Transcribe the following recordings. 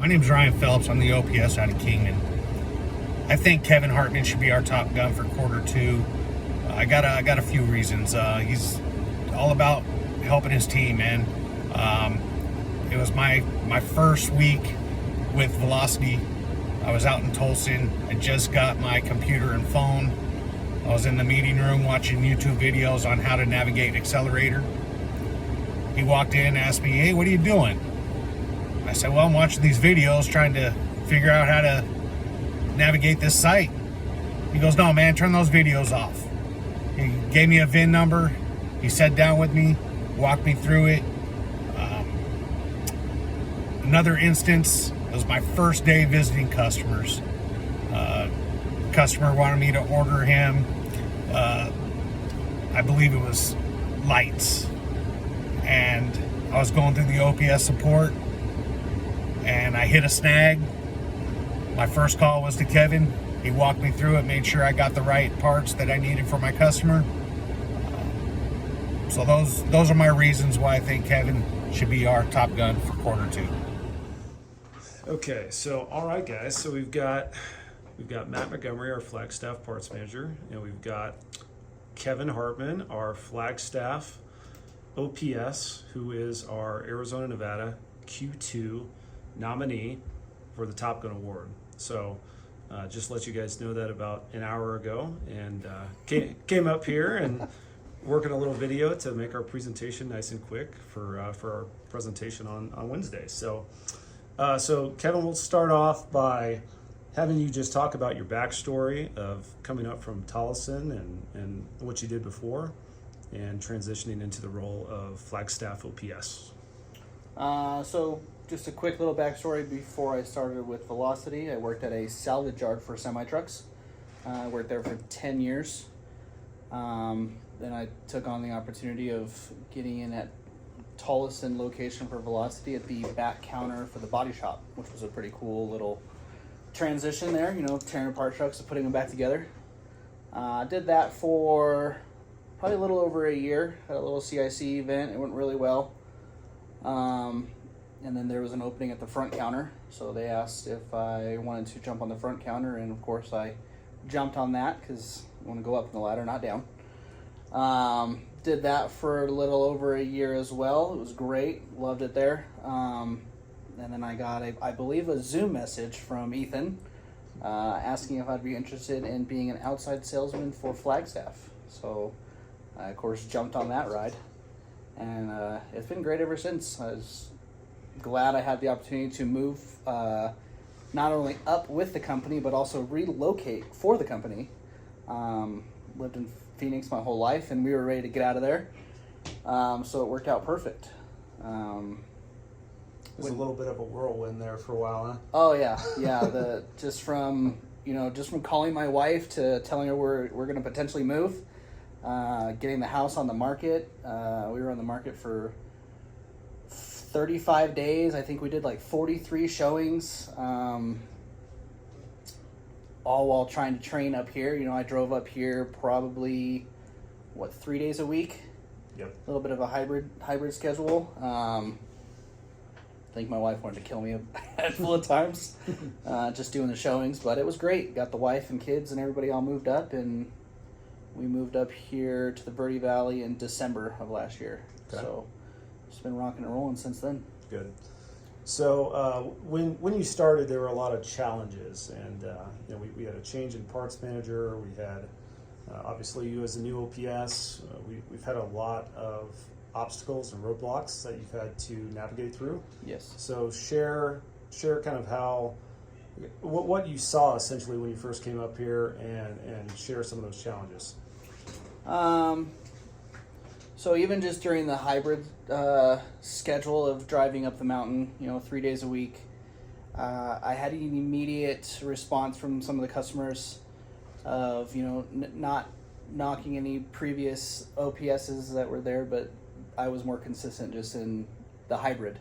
My name's Ryan Phelps. I'm the OPS out of Kingman. I think Kevin Hartman should be our top gun for quarter two. I got a few reasons. He's all about helping his team, man. It was my first week with Velocity. I was out in Tolson. I just got my computer and phone. I was in the meeting room watching YouTube videos on how to navigate Accelerator. He walked in and asked me, "Hey, what are you doing?" I said, "Well, I'm watching these videos trying to figure out how to navigate this site." He goes, "No, man, turn those videos off." He gave me a VIN number. He sat down with me, walked me through it. Another instance, it was my first day visiting customers. Customer wanted me to order him, I believe it was lights. And I was going through the OPS support and I hit a snag. My first call was to Kevin. He walked me through it, made sure I got the right parts that I needed for my customer. So those are my reasons why I think Kevin should be our top gun for quarter two. Okay, so all right, guys. So we've got Matt Montgomery, our Flagstaff parts manager, and we've got Kevin Hartman, our Flagstaff OPS, who is our Arizona Nevada Q2 nominee for the Top Gun Award. So just to let you guys know that about an hour ago, and came up here and working a little video to make our presentation nice and quick for our presentation on Wednesday. So Kevin, we'll start off by having you just talk about your backstory of coming up from Tolleson and what you did before and transitioning into the role of Flagstaff OPS. So just a quick little backstory before I started with Velocity. I worked at a salvage yard for semi-trucks. I worked there for 10 years. Then I took on the opportunity of getting in at Tolleson location for Velocity at the back counter for the body shop, which was a pretty cool little transition there, tearing apart trucks and putting them back together. Did that for probably a little over a year. Had a little CIC event. It went really well. And then there was an opening at the front counter, so they asked if I wanted to jump on the front counter, and of course I jumped on that because I want to go up the ladder, not down. Did that for a little over a year as well. It was great. Loved it there. And then I got, I believe, a Zoom message from Ethan asking if I'd be interested in being an outside salesman for Flagstaff. So I, of course, jumped on that ride. And it's been great ever since. I was glad I had the opportunity to move not only up with the company, but also relocate for the company. Lived in Phoenix my whole life, and we were ready to get out of there. So it worked out perfect. It was a little bit of a whirlwind there for a while, huh? Oh yeah. Just from calling my wife to telling her we're going to potentially move, getting the house on the market. We were on the market for 35 days. I think we did like 43 showings. All while trying to train up here. I drove up here probably 3 days a week. Yep. A little bit of a hybrid schedule. I think my wife wanted to kill me a handful of times just doing the showings, but it was great. Got the wife and kids and everybody all moved up, and we moved up here to the Verde Valley in December of last year. Okay. So it's been rocking and rolling since then. Good. So when you started, there were a lot of challenges, and we had a change in parts manager. We had obviously you as a new OPS. We've had a lot of obstacles and roadblocks that you've had to navigate through. Yes. So share kind of what you saw essentially when you first came up here, and share some of those challenges. So even just during the hybrid schedule of driving up the mountain, 3 days a week, I had an immediate response from some of the customers of, not knocking any previous OPSs that were there, but I was more consistent just in the hybrid.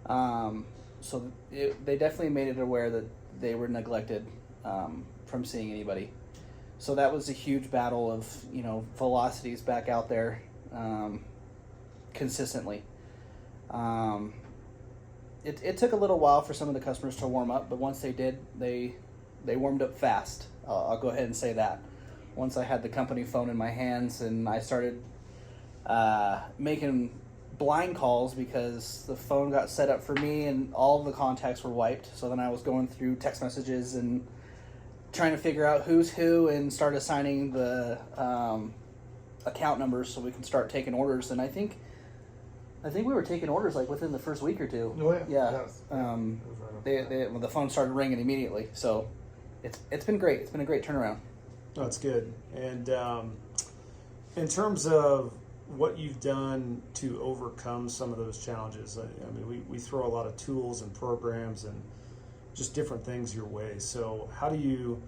So they definitely made it aware that they were neglected from seeing anybody. So that was a huge battle of, velocities back out there consistently. it took a little while for some of the customers to warm up, but once they did, they warmed up fast. I'll go ahead and say that. Once I had the company phone in my hands and I started making blind calls because the phone got set up for me and all the contacts were wiped. So then I was going through text messages and trying to figure out who's who and start assigning the account numbers so we can start taking orders. And I think we were taking orders like within the first week or two. Oh, yeah. Yeah. Yes. The phone started ringing immediately. So it's been great. It's been a great turnaround. That's good. And in terms of what you've done to overcome some of those challenges, I mean, we throw a lot of tools and programs and just different things your way. So how do you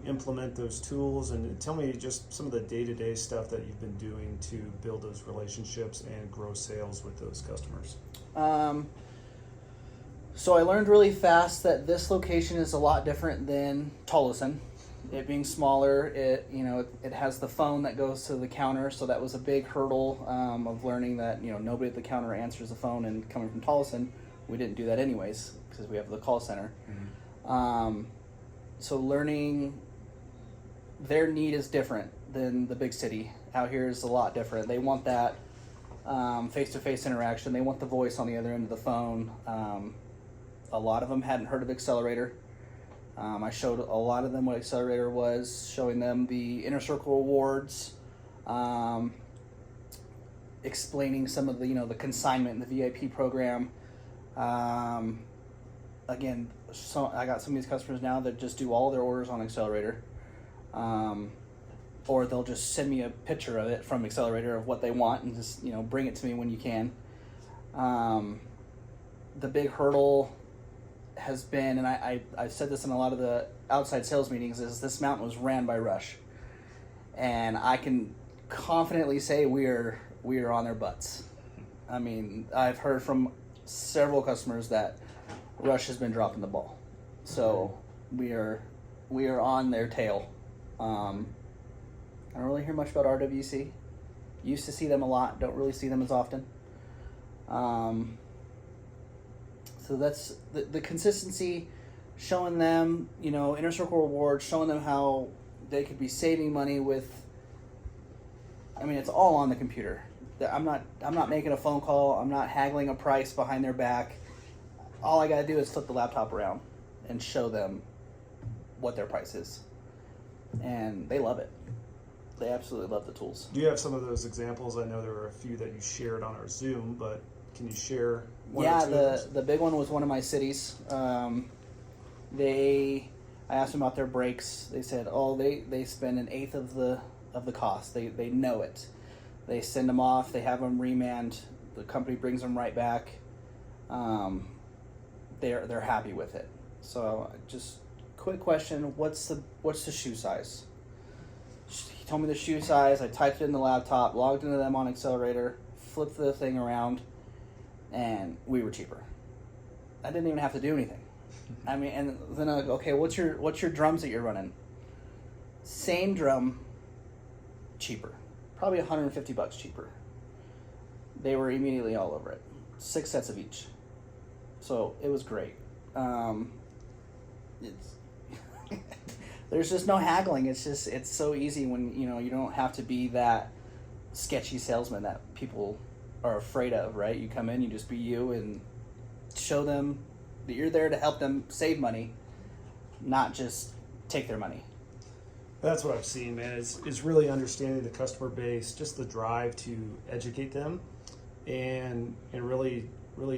implement those tools? And tell me just some of the day-to-day stuff that you've been doing to build those relationships and grow sales with those customers. So I learned really fast that this location is a lot different than Tolleson. It being smaller, it has the phone that goes to the counter, so that was a big hurdle of learning that nobody at the counter answers the phone. And coming from Tolleson, we didn't do that anyways because we have the call center. Mm-hmm. So learning their need is different than the big city. Out here is a lot different. They want that face-to-face interaction. They want the voice on the other end of the phone. A lot of them hadn't heard of Accelerator. I showed a lot of them what Accelerator was, showing them the Inner Circle rewards, explaining some of the consignment and the VIP program. Again, so I got some of these customers now that just do all their orders on Accelerator, or they'll just send me a picture of it from Accelerator of what they want and just bring it to me when you can. The big hurdle has been, and I've said this in a lot of the outside sales meetings, is this mountain was ran by Rush, and I can confidently say we are on their butts. I mean, I've heard from several customers that Rush has been dropping the ball, so we are on their tail. I don't really hear much about RWC. Used to see them a lot, don't really see them as often. So that's the consistency, showing them, Inner Circle rewards, showing them how they could be saving money with, it's all on the computer. I'm not making a phone call. I'm not haggling a price behind their back. All I got to do is flip the laptop around and show them what their price is. And they love it. They absolutely love the tools. Do you have some of those examples? I know there were a few that you shared on our Zoom, but can you share one or two of those? The big one was one of my cities. I asked them about their brakes. They said, they spend an eighth of the cost. They know it. They send them off. They have them remanned. The company brings them right back. They're happy with it. So just quick question: what's the shoe size? He told me the shoe size. I typed it in the laptop, logged into them on Accelerator, flipped the thing around, and we were cheaper. I didn't even have to do anything. And then I go, okay, what's your drums that you're running? Same drum, cheaper, probably $150 cheaper. They were immediately all over it. 6 sets of each, so it was great. There's just no haggling. It's so easy when you don't have to be that sketchy salesman that people are afraid of, right? You come in, you just be you and show them that you're there to help them save money, not just take their money. That's what I've seen, man. Is really understanding the customer base, just the drive to educate them, and really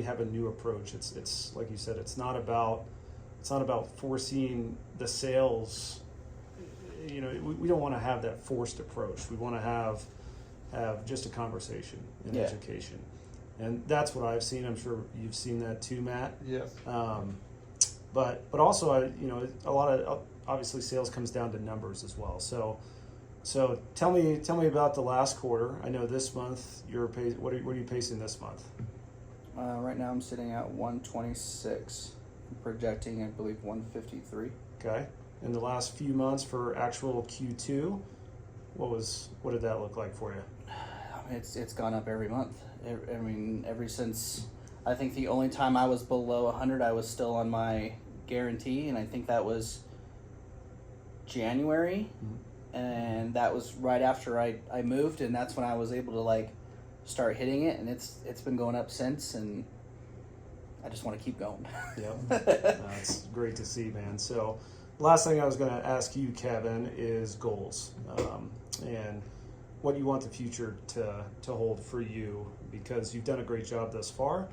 have a new approach. It's like you said, it's not about forcing the sales. We don't want to have that forced approach. We want to have just a conversation and education. And that's what I've seen. I'm sure you've seen that too, Matt. Yes. But also, a lot of obviously sales comes down to numbers as well. So tell me about the last quarter. I know this month what are you pacing this month? Right now I'm sitting at 126, projecting I believe 153. Okay. In the last few months for actual Q2, what did that look like for you? It's gone up every month. Ever since I think the only time I was below 100, I was still on my guarantee, and I think that was January, and that was right after I moved, and that's when I was able to like start hitting it, and it's been going up since, and I just want to keep going. Yep. That's great to see, man. So last thing I was going to ask you, Kevin, is goals, and what you want the future to hold for you, because you've done a great job thus far,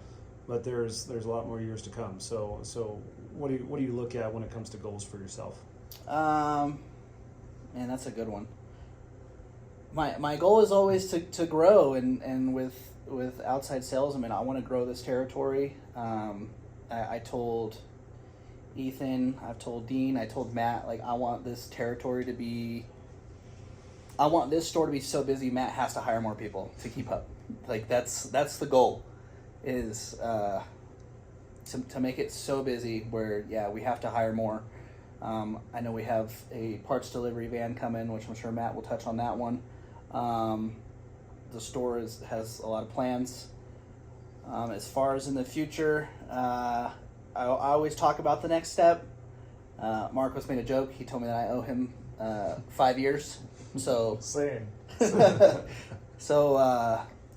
but there's a lot more years to come. So what do you look at when it comes to goals for yourself? Man, that's a good one. My goal is always to grow, and with outside sales, I mean, I want to grow this territory. I told Ethan, I've told Dean, I told Matt, like, I want this territory to be, I want this store to be so busy Matt has to hire more people to keep up. Like, that's the goal, is to make it so busy where, yeah, we have to hire more. I know we have a parts delivery van coming, which I'm sure Matt will touch on that one. The store has a lot of plans. As far as in the future, I always talk about the next step. Marcos made a joke. He told me that I owe him 5 years. So Same. so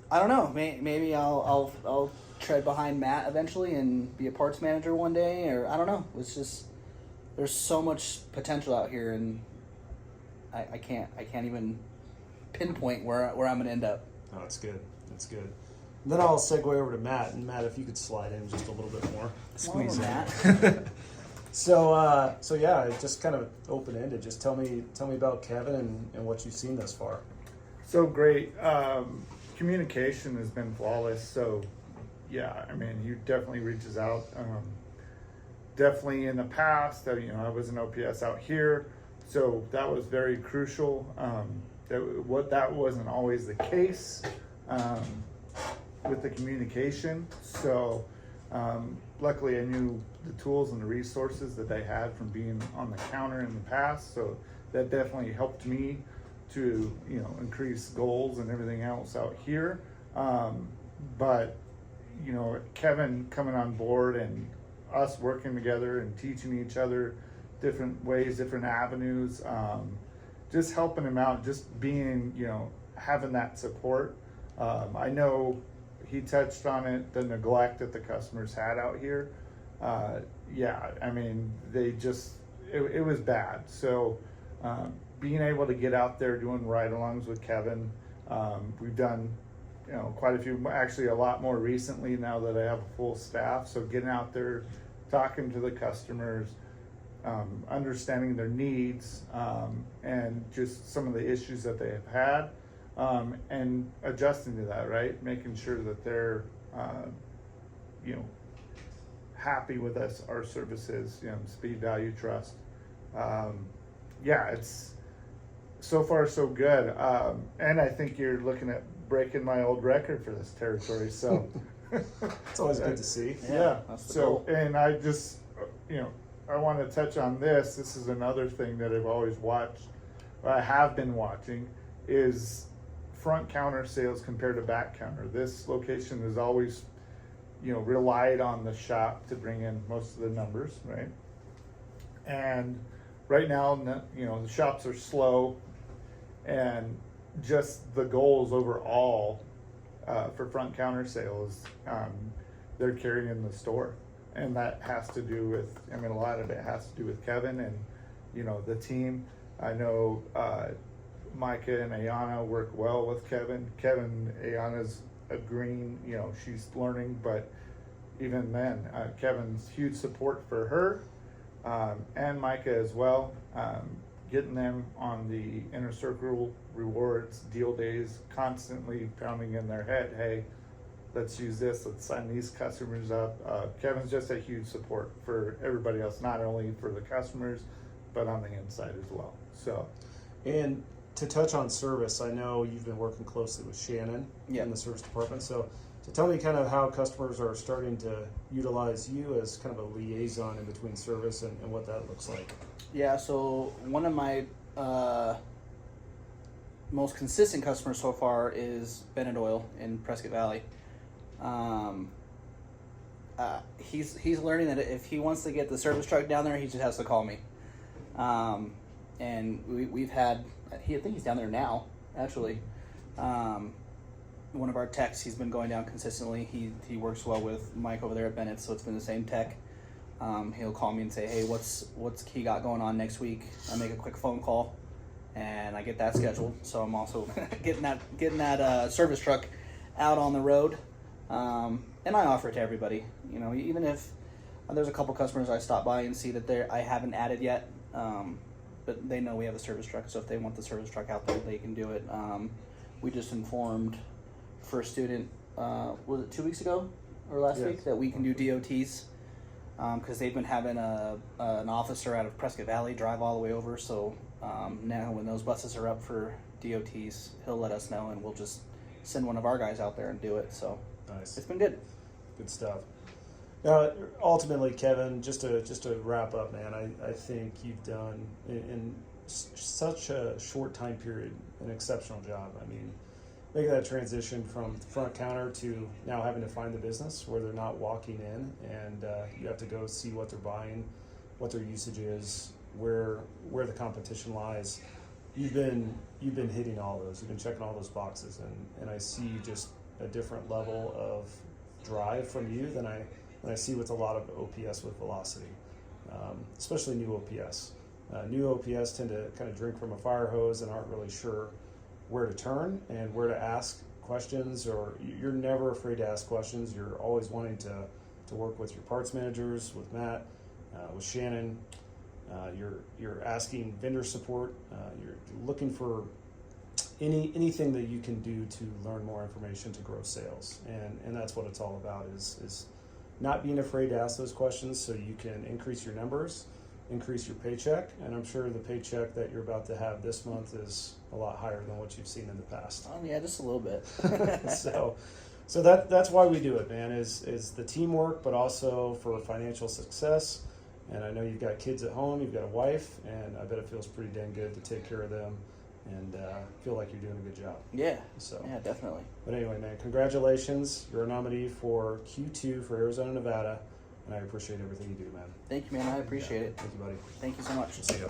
I don't know. Maybe I'll tread behind Matt eventually and be a parts manager one day, or I don't know. It's just, there's so much potential out here, and I can't even pinpoint where I'm gonna end up. Oh, that's good. That's good. And then I'll segue over to Matt. And Matt, if you could slide in just a little bit more. Squeeze in. Matt. So yeah, it's just kind of open ended. Just tell me about Kevin and what you've seen thus far. So great. Communication has been flawless. So yeah, I mean, he definitely reaches out. Definitely in the past, I was an OPS out here, so that was very crucial. That wasn't always the case with the communication. So luckily, I knew the tools and the resources that they had from being on the counter in the past. So that definitely helped me to increase goals and everything else out here. But Kevin coming on board and us working together and teaching each other different ways, different avenues, just helping him out, just being, having that support. I know he touched on it, the neglect that the customers had out here. Yeah, I mean, it was bad. So being able to get out there doing ride-alongs with Kevin, we've done quite a few, actually a lot more recently now that I have a full staff. So getting out there, talking to the customers, understanding their needs, and just some of the issues that they have had, and adjusting to that, right? Making sure that they're, happy with us, our services, speed, value, trust. Yeah, it's so far so good. And I think you're looking at breaking my old record for this territory. So It's always good to see. yeah. That's the So, goal. and I just, I want to touch on this. This is another thing that I've always watched, or I have been watching, is front counter sales compared to back counter. This location has always, relied on the shop to bring in most of the numbers, right? And right now, the shops are slow, and just the goals overall for front counter sales, they're carrying the store. And that has to do with, a lot of it has to do with Kevin and, the team. I know Micah and Ayana work well with Kevin. Ayana's agreeing, she's learning, but even then, Kevin's huge support for her, and Micah as well. Getting them on the inner circle rewards, deal days, constantly pounding in their head, hey, let's use this, let's sign these customers up. Kevin's just a huge support for everybody else, not only for the customers, but on the inside as well. So, And to touch on service, I know you've been working closely with Shannon in the service department. So tell me kind of how customers are starting to utilize you as kind of a liaison in between service and what that looks like. Yeah, so one of my most consistent customers so far is Bennett Oil in Prescott Valley. he's learning that if he wants to get the service truck down there, he just has to call me. And we've had, I think he's down there now, actually. One of our techs, he's been going down consistently. He works well with Mike over there at Bennett, so it's been the same tech. He'll call me and say, hey, what's he got going on next week? I make a quick phone call, and I get that scheduled. So I'm also getting that service truck out on the road, and I offer it to everybody. You know, even if there's a couple customers I stop by and see that I haven't added yet, but they know we have a service truck, so if they want the service truck out there, they can do it. We just informed First Student, was it 2 weeks ago or last week, that we can do DOTs, because they've been having an officer out of Prescott Valley drive all the way over. So now when those buses are up for DOTs, he'll let us know, and we'll just send one of our guys out there and do it. So Nice. it's been good. Good stuff. Ultimately, Kevin, just to wrap up, man, I think you've done in such a short time period an exceptional job. I mean, making that transition from front counter to now having to find the business where they're not walking in, and you have to go see what they're buying, what their usage is, where the competition lies. You've been hitting all those. You've been checking all those boxes, and I see just a different level of drive from you than I see with a lot of OPS with velocity, especially new OPS. New OPS tend to kind of drink from a fire hose and aren't really sure where to turn and where to ask questions, or you're never afraid to ask questions. You're always wanting to work with your parts managers, with Matt, with Shannon. You're asking vendor support. You're looking for anything that you can do to learn more information to grow sales, and that's what it's all about, is not being afraid to ask those questions so you can increase your numbers, increase your paycheck. And I'm sure the paycheck that you're about to have this month is a lot higher than what you've seen in the past. Oh yeah, just a little bit. So that's why we do it, man, is the teamwork, but also for financial success. And I know you've got kids at home, you've got a wife, and I bet it feels pretty dang good to take care of them and feel like you're doing a good job. Yeah. So Yeah, definitely. But anyway, man, congratulations. You're a nominee for Q2 for Arizona, Nevada, and I appreciate everything you do, man. Thank you, man. I appreciate it. Thank you, buddy. Thank you so much. See you.